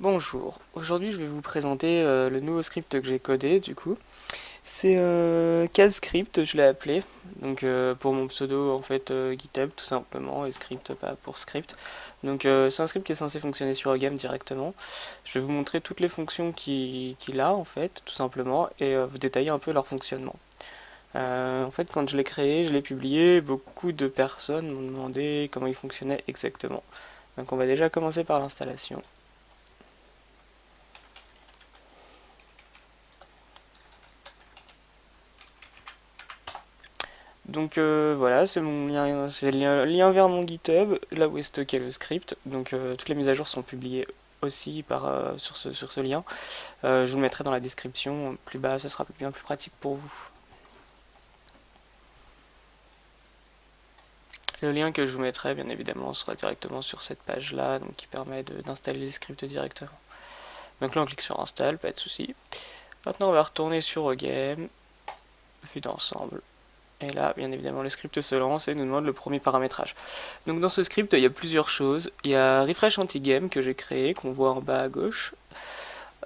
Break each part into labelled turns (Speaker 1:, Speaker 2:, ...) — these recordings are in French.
Speaker 1: Bonjour, aujourd'hui je vais vous présenter le nouveau script que j'ai codé du coup. C'est CasScript, je l'ai appelé, donc pour mon pseudo en fait GitHub tout simplement, et script pas pour script. Donc c'est un script qui est censé fonctionner sur Game directement. Je vais vous montrer toutes les fonctions qu'il a en fait, tout simplement, et vous détailler un peu leur fonctionnement. En fait quand je l'ai créé, je l'ai publié, beaucoup de personnes m'ont demandé comment il fonctionnait exactement. Donc on va déjà commencer par l'installation. Donc voilà, c'est mon lien, c'est le lien vers mon GitHub, là où est stocké le script. Donc toutes les mises à jour sont publiées aussi sur ce lien. Je vous le mettrai dans la description plus bas, ce sera bien plus pratique pour vous. Le lien que je vous mettrai, bien évidemment, sera directement sur cette page-là, donc qui permet d'installer les scripts directement. Donc là, on clique sur Install, pas de souci. Maintenant, on va retourner sur Game, vue d'ensemble. Et là, bien évidemment, le script se lance et nous demande le premier paramétrage. Donc dans ce script, il y a plusieurs choses. Il y a Refresh Anti-Game que j'ai créé, qu'on voit en bas à gauche.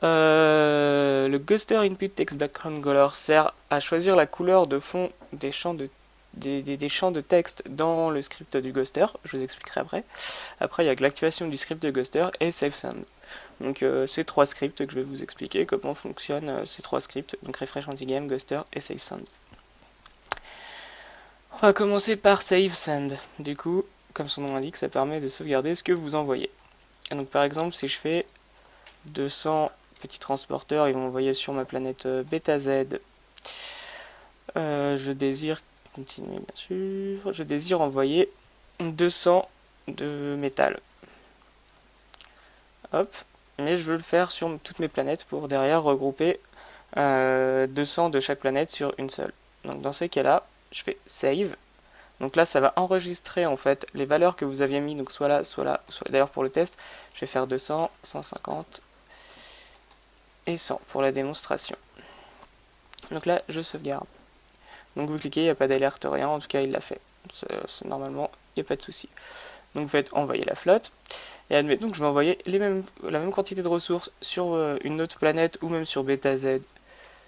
Speaker 1: Le Ghoster Input Text Background Color sert à choisir la couleur de fond des champs de texte dans le script du Ghoster. Je vous expliquerai après. Après, il y a l'activation du script de Ghoster et SaveSend. Donc ces trois scripts que je vais vous expliquer comment fonctionnent ces trois scripts. Donc Refresh Anti-Game, Ghoster et SaveSend. On va commencer par Save Send. Du coup, comme son nom l'indique, ça permet de sauvegarder ce que vous envoyez. Et donc par exemple, si je fais 200 petits transporteurs, ils vont envoyer sur ma planète Beta Z. Je désire continuer bien sûr. Je désire envoyer 200 de métal. Hop. Mais je veux le faire sur toutes mes planètes pour derrière regrouper 200 de chaque planète sur une seule. Donc dans ces cas-là, je fais Save. Donc là, ça va enregistrer en fait les valeurs que vous aviez mis, donc soit là, soit là, soit d'ailleurs pour le test, je vais faire 200, 150 et 100 pour la démonstration. Donc là, je sauvegarde. Donc vous cliquez, il n'y a pas d'alerte, rien, en tout cas il l'a fait. Normalement, il n'y a pas de souci. Donc vous faites envoyer la flotte, et admettons que je vais envoyer la même quantité de ressources sur une autre planète ou même sur Beta Z,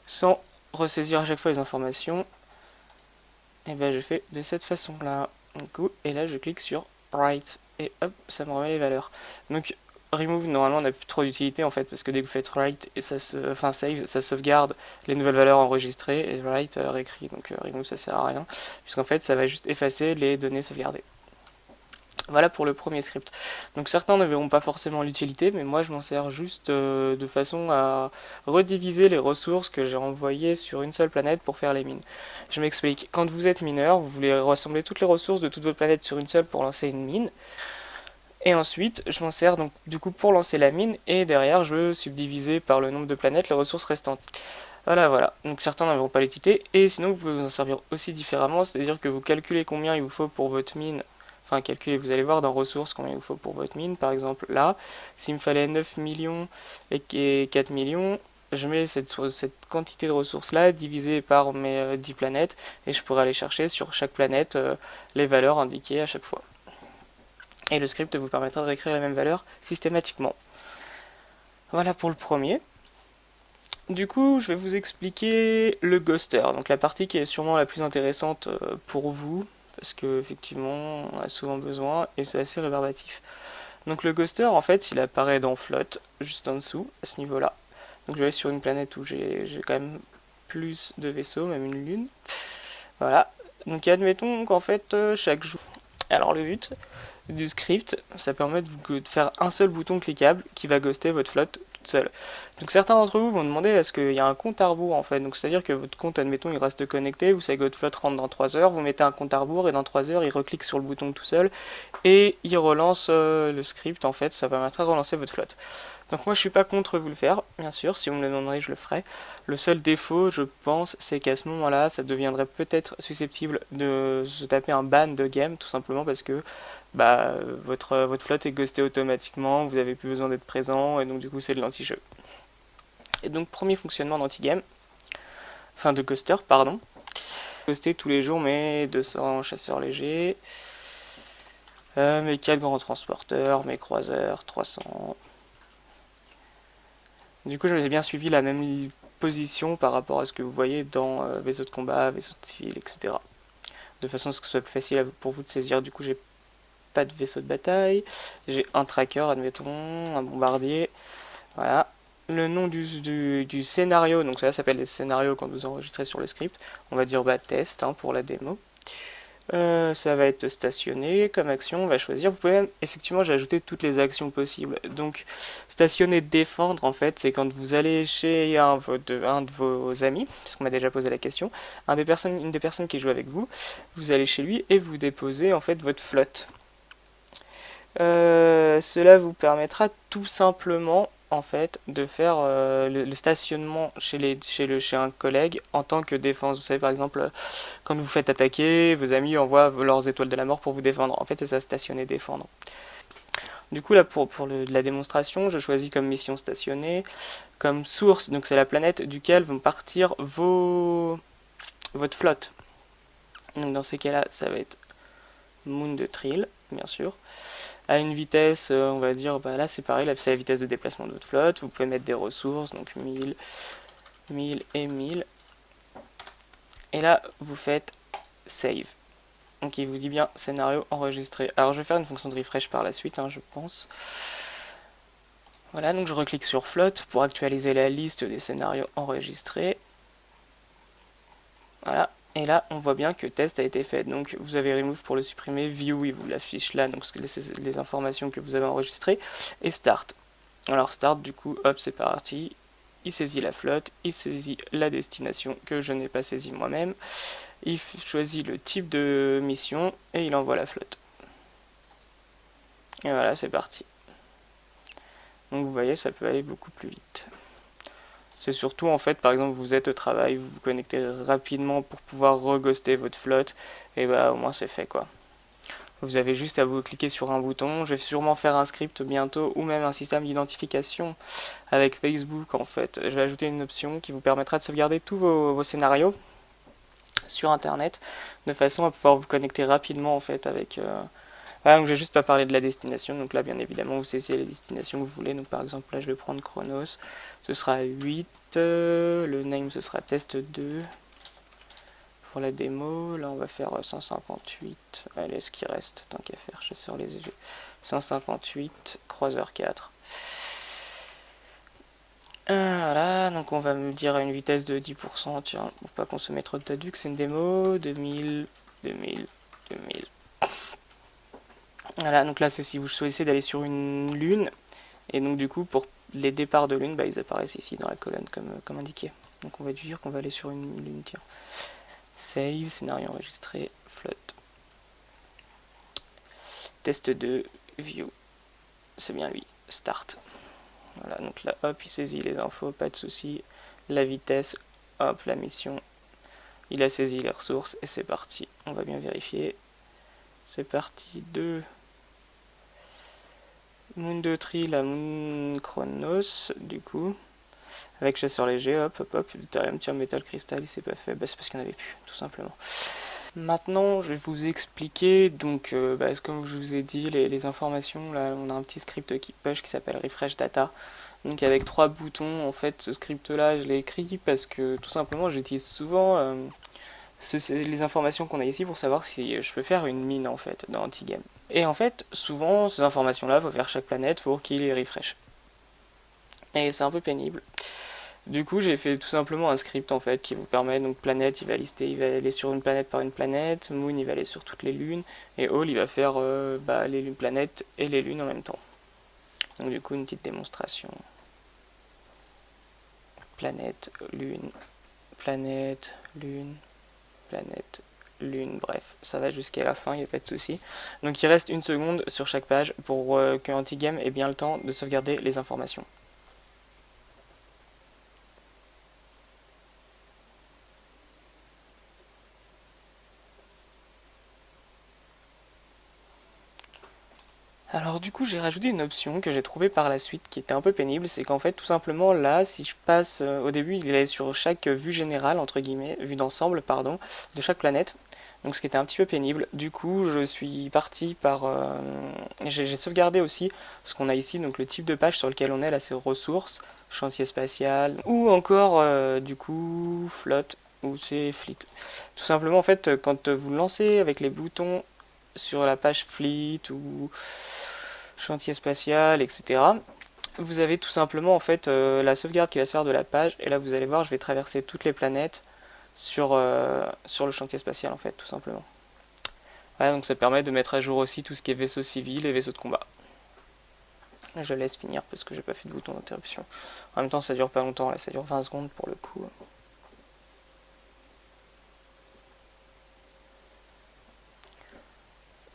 Speaker 1: sans ressaisir à chaque fois les informations. Et bien je fais de cette façon là. Et là je clique sur Write et hop, ça me remet les valeurs. Donc Remove normalement n'a plus trop d'utilité en fait, parce que dès que vous faites Write et Save, ça sauvegarde les nouvelles valeurs enregistrées, et Write réécrit. Donc Remove ça sert à rien, puisqu'en fait ça va juste effacer les données sauvegardées. Voilà pour le premier script. Donc certains ne verront pas forcément l'utilité, mais moi je m'en sers juste de façon à rediviser les ressources que j'ai envoyées sur une seule planète pour faire les mines. Je m'explique. Quand vous êtes mineur, vous voulez rassembler toutes les ressources de toute votre planète sur une seule pour lancer une mine. Et ensuite, je m'en sers donc du coup pour lancer la mine, et derrière je veux subdiviser par le nombre de planètes les ressources restantes. Voilà. Donc certains n'en verront pas l'utilité, et sinon vous pouvez vous en servir aussi différemment, c'est-à-dire que vous calculez combien il vous faut pour votre mine. Enfin, calculer, vous allez voir dans ressources combien il vous faut pour votre mine. Par exemple, là, s'il me fallait 9 millions et 4 millions, je mets cette quantité de ressources-là divisée par mes 10 planètes, et je pourrais aller chercher sur chaque planète les valeurs indiquées à chaque fois. Et le script vous permettra de réécrire les mêmes valeurs systématiquement. Voilà pour le premier. Du coup, je vais vous expliquer le Ghoster, donc la partie qui est sûrement la plus intéressante pour vous, parce que effectivement on a souvent besoin et c'est assez rébarbatif. Donc le Ghoster en fait il apparaît dans Flotte, juste en dessous, à ce niveau là. Donc je vais sur une planète où j'ai quand même plus de vaisseaux, même une lune. Voilà, donc admettons qu'en fait chaque jour... Alors le but du script, ça permet de faire un seul bouton cliquable qui va ghoster votre flotte toute seule. Donc certains d'entre vous vont demander est-ce qu'il y a un compte à rebours en fait, donc c'est à dire que votre compte admettons il reste connecté, vous savez que votre flotte rentre dans 3 heures, vous mettez un compte à rebours et dans 3 heures il reclique sur le bouton tout seul et il relance le script en fait, ça permettra de relancer votre flotte. Donc moi je suis pas contre vous le faire, bien sûr, si vous me le demanderez je le ferai. Le seul défaut je pense c'est qu'à ce moment là ça deviendrait peut-être susceptible de se taper un ban de game tout simplement parce que votre flotte est ghostée automatiquement, vous n'avez plus besoin d'être présent et donc du coup c'est de l'anti-jeu. Et donc premier fonctionnement d'anti-game, enfin de ghoster pardon. Ghoster tous les jours mes 200 chasseurs légers, mes 4 grands transporteurs, mes croiseurs, 300... Du coup, je j'ai bien suivi la même position par rapport à ce que vous voyez dans vaisseau de combat, vaisseau de civil, etc. De façon à ce que ce soit plus facile pour vous de saisir. Du coup, j'ai pas de vaisseau de bataille, j'ai un tracker, admettons, un bombardier, voilà. Le nom du scénario, donc ça s'appelle les scénarios quand vous enregistrez sur le script, on va dire test hein, pour la démo. Ça va être stationné comme action, on va choisir. Vous pouvez même, effectivement, j'ai ajouté toutes les actions possibles. Donc, stationner, défendre, en fait, c'est quand vous allez chez un de vos amis, puisqu'on m'a déjà posé la question, une des personnes qui joue avec vous, vous allez chez lui et vous déposez, en fait, votre flotte. Cela vous permettra tout simplement en fait de faire le stationnement chez un collègue en tant que défense. Vous savez par exemple quand vous faites attaquer, vos amis envoient leurs étoiles de la mort pour vous défendre. En fait c'est ça, stationner, défendre. Du coup là pour la démonstration, je choisis comme mission stationner, comme source, donc c'est la planète duquel vont partir votre flotte. Donc dans ces cas-là, ça va être Moon de Trill, bien sûr. À une vitesse, on va dire, bah là c'est pareil, là c'est la vitesse de déplacement de votre flotte. Vous pouvez mettre des ressources, donc 1000, 1000 et 1000. Et là, vous faites Save. Donc il vous dit bien scénario enregistré. Alors je vais faire une fonction de refresh par la suite, hein, je pense. Voilà, donc je reclique sur flotte pour actualiser la liste des scénarios enregistrés. Voilà. Et là, on voit bien que test a été fait. Donc, vous avez remove pour le supprimer, view, il vous l'affiche là, donc les informations que vous avez enregistrées, et start. Alors, start, du coup, hop, c'est parti. Il saisit la flotte, il saisit la destination que je n'ai pas saisie moi-même. Il choisit le type de mission et il envoie la flotte. Et voilà, c'est parti. Donc, vous voyez, ça peut aller beaucoup plus vite. C'est surtout en fait, par exemple, vous êtes au travail, vous vous connectez rapidement pour pouvoir reghoster votre flotte, et bah au moins c'est fait quoi. Vous avez juste à vous cliquer sur un bouton. Je vais sûrement faire un script bientôt ou même un système d'identification avec Facebook en fait. Je vais ajouter une option qui vous permettra de sauvegarder tous vos scénarios sur internet de façon à pouvoir vous connecter rapidement en fait avec. Voilà, donc je vais juste pas parler de la destination, donc là bien évidemment vous saisissez la destination que vous voulez, donc par exemple là je vais prendre Chronos, ce sera 8, le name ce sera test 2, pour la démo, là on va faire 158, allez ce qui reste, tant qu'à faire, chasseur les yeux, 158, croiseur 4. Voilà, donc on va me dire à une vitesse de 10%, tiens, pour pas consommer trop de tadux, c'est une démo, 2000, 2000, 2000. Voilà, donc là c'est si vous choisissez d'aller sur une lune, et donc du coup pour les départs de lune, bah, ils apparaissent ici dans la colonne comme indiqué. Donc on va dire qu'on va aller sur une lune, tiens. Save, scénario enregistré, flotte. Test 2, view. C'est bien lui, start. Voilà, donc là hop, il saisit les infos, pas de souci. La vitesse, hop, la mission. Il a saisi les ressources et c'est parti. On va bien vérifier. C'est parti de Moon de Trill à Moon Chronos, du coup. Avec chasseur léger, hop, hop, hop, Deutérium, tiens, métal, cristal, il s'est pas fait. Bah, c'est parce qu'il n'y en avait plus, tout simplement. Maintenant, je vais vous expliquer, donc, comme je vous ai dit, les informations. Là, on a un petit script qui push qui s'appelle Refresh Data. Donc, avec 3 boutons, en fait, ce script-là, je l'ai écrit parce que, tout simplement, j'utilise souvent les informations qu'on a ici pour savoir si je peux faire une mine, en fait, dans Antigame. Et en fait, souvent, ces informations-là, il faut faire chaque planète pour qu'il les refresh. Et c'est un peu pénible. Du coup, j'ai fait tout simplement un script en fait qui vous permet, donc planète, il va aller sur une planète par une planète, Moon, il va aller sur toutes les lunes, et All, il va faire les lunes planètes et les lunes en même temps. Donc du coup, une petite démonstration. Planète, lune, planète, lune, planète, lune, bref, ça va jusqu'à la fin, il n'y a pas de souci. Donc il reste une seconde sur chaque page pour que Antigame ait bien le temps de sauvegarder les informations. Alors du coup j'ai rajouté une option que j'ai trouvée par la suite qui était un peu pénible, c'est qu'en fait tout simplement là si je passe, au début il est sur chaque vue générale entre guillemets, vue d'ensemble pardon, de chaque planète. donc ce qui était un petit peu pénible. Du coup, je suis parti par... j'ai sauvegardé aussi ce qu'on a ici, donc le type de page sur lequel on est, là c'est ressources, chantier spatial, ou encore du coup flotte, ou c'est fleet. Tout simplement en fait, quand vous lancez avec les boutons sur la page fleet ou chantier spatial, etc., vous avez tout simplement en fait la sauvegarde qui va se faire de la page, et là vous allez voir, je vais traverser toutes les planètes sur le chantier spatial en fait, tout simplement. Voilà, donc ça permet de mettre à jour aussi tout ce qui est vaisseaux civils et vaisseaux de combat. Je laisse finir parce que j'ai pas fait de bouton d'interruption. En même temps ça dure pas longtemps, là ça dure 20 secondes pour le coup.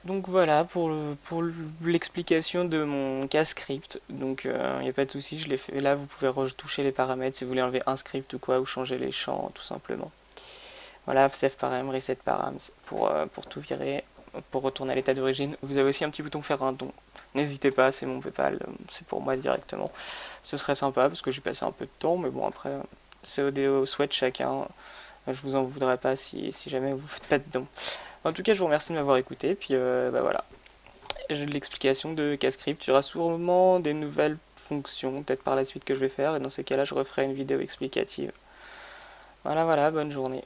Speaker 1: Donc voilà pour l'explication de mon cas script. Donc il n'y a pas de souci, je l'ai fait. Là vous pouvez retoucher les paramètres si vous voulez enlever un script ou quoi, ou changer les champs tout simplement. Voilà, save param, reset params pour tout virer, pour retourner à l'état d'origine. Vous avez aussi un petit bouton faire un don. N'hésitez pas, c'est mon PayPal, c'est pour moi directement. Ce serait sympa parce que j'ai passé un peu de temps, mais bon après, c'est au souhait de chacun. Je vous en voudrais pas si jamais vous faites pas de don. En tout cas, je vous remercie de m'avoir écouté, puis bah voilà. J'ai de l'explication de Cascript. Il y aura sûrement des nouvelles fonctions, peut-être par la suite que je vais faire, et dans ces cas-là, je referai une vidéo explicative. Voilà, bonne journée.